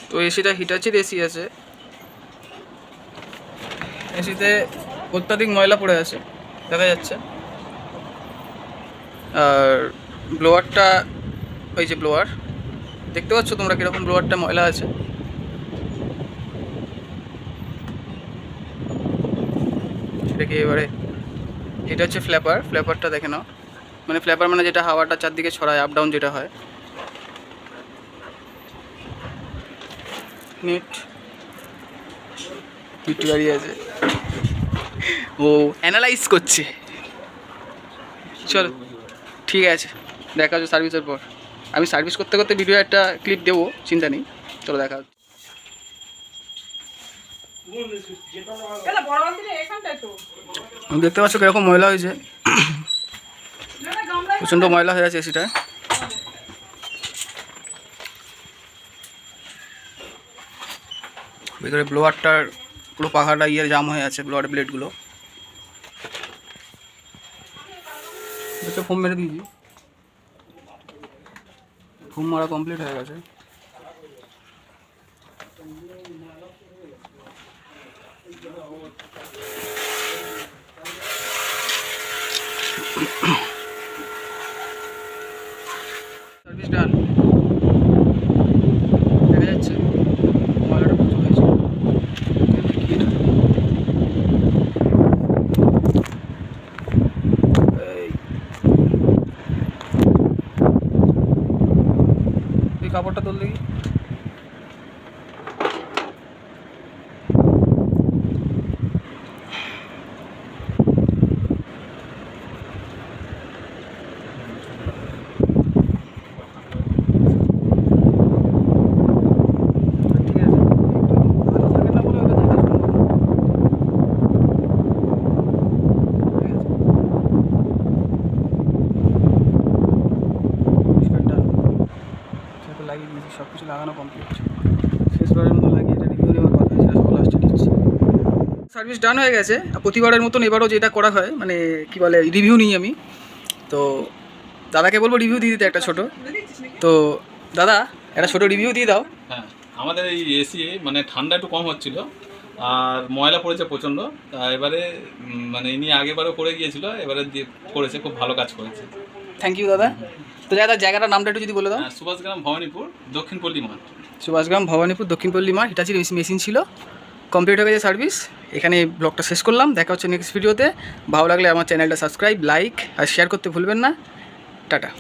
তো এসিটা হিটাচির এসি আছে, এসিতে অত্যাধিক ময়লা পড়ে আছে দেখা যাচ্ছে। আর ব্লোয়ারটা, ওই যে ব্লোয়ার দেখতে পাচ্ছ তোমরা কীরকম ব্লোয়ারটা ময়লা আছে। সেটাকে এবারে, এটা হচ্ছে ফ্ল্যাপার, ফ্ল্যাপারটা দেখে নাও, মানে ফ্ল্যাপার মানে যেটা হাওয়াটা চারদিকে ছড়ায়, আপ ডাউন যেটা হয়। নেট মিট্টু দাঁড়িয়ে আছে, ও অ্যানালাইজ করছে। চলো ঠিক আছে, দেখা হচ্ছে সার্ভিসের পর। আমি সার্ভিস করতে করতে ভিডিও একটা ক্লিপ দেবো, চিন্তা নেই। চলো দেখা হচ্ছে। দেখতে পাচ্ছ কিরকম ময়লা হয়েছে, প্রচণ্ড ময়লা হয়ে আছে এসিটা। ভিতরে ব্লোয়ারটার পুরো পাখাটা জাম হয়ে আছে, ব্লোয়ার ব্লেডগুলো। ফোম মেরে দিয়েছি, ফোম মারা কমপ্লিট হয়ে গেছে। সার্ভিস ডান, দেখা যাচ্ছে ময়লাটা প্রচুর হয়েছে। এই কাপড়টা তোল দেখি। লাগিয়ে দিয়েছি, সব কিছু লাগানো কমপ্লিট, শেষবারের মতো লাগিয়ে এটা রিভিউ নেওয়ার কথা, সেটা সব লাস্টে দিচ্ছি। সার্ভিস ডান হয়ে গেছে। প্রতিবারের মতন এবারও যেটা করা হয়, মানে কি বলে, রিভিউ নিই আমি। তো দাদাকে বলবো রিভিউ দিয়ে দিতে একটা ছোট। তো দাদা একটা ছোট রিভিউ দিয়ে দাও। হ্যাঁ, আমাদের এই এসি মানে ঠান্ডা একটু কম হচ্ছিল আর ময়লা পড়েছে প্রচণ্ড। তা এবারে মানে ইনি আগেবারও করে গিয়েছিল, এবারে করেছে, খুব ভালো কাজ করেছে। থ্যাংক ইউ দাদা। তো দাদা জায়গাটার নামটা একটু যদি বলে দাও। সুভাষগ্রাম ভবানীপুর দক্ষিণ পল্লী মাঠ। সুভাষগ্রাম ভবানীপুর দক্ষিণ পল্লী মাঠ, হিটাচির মেশিন ছিল, কমপ্লিট হয়ে গেছে সার্ভিস। এখানে ব্লগটা শেষ করলাম, দেখা হচ্ছে নেক্সট ভিডিওতে। ভালো লাগলে আমার চ্যানেলটা সাবস্ক্রাইব, লাইক আর শেয়ার করতে ভুলবেন না। টাটা।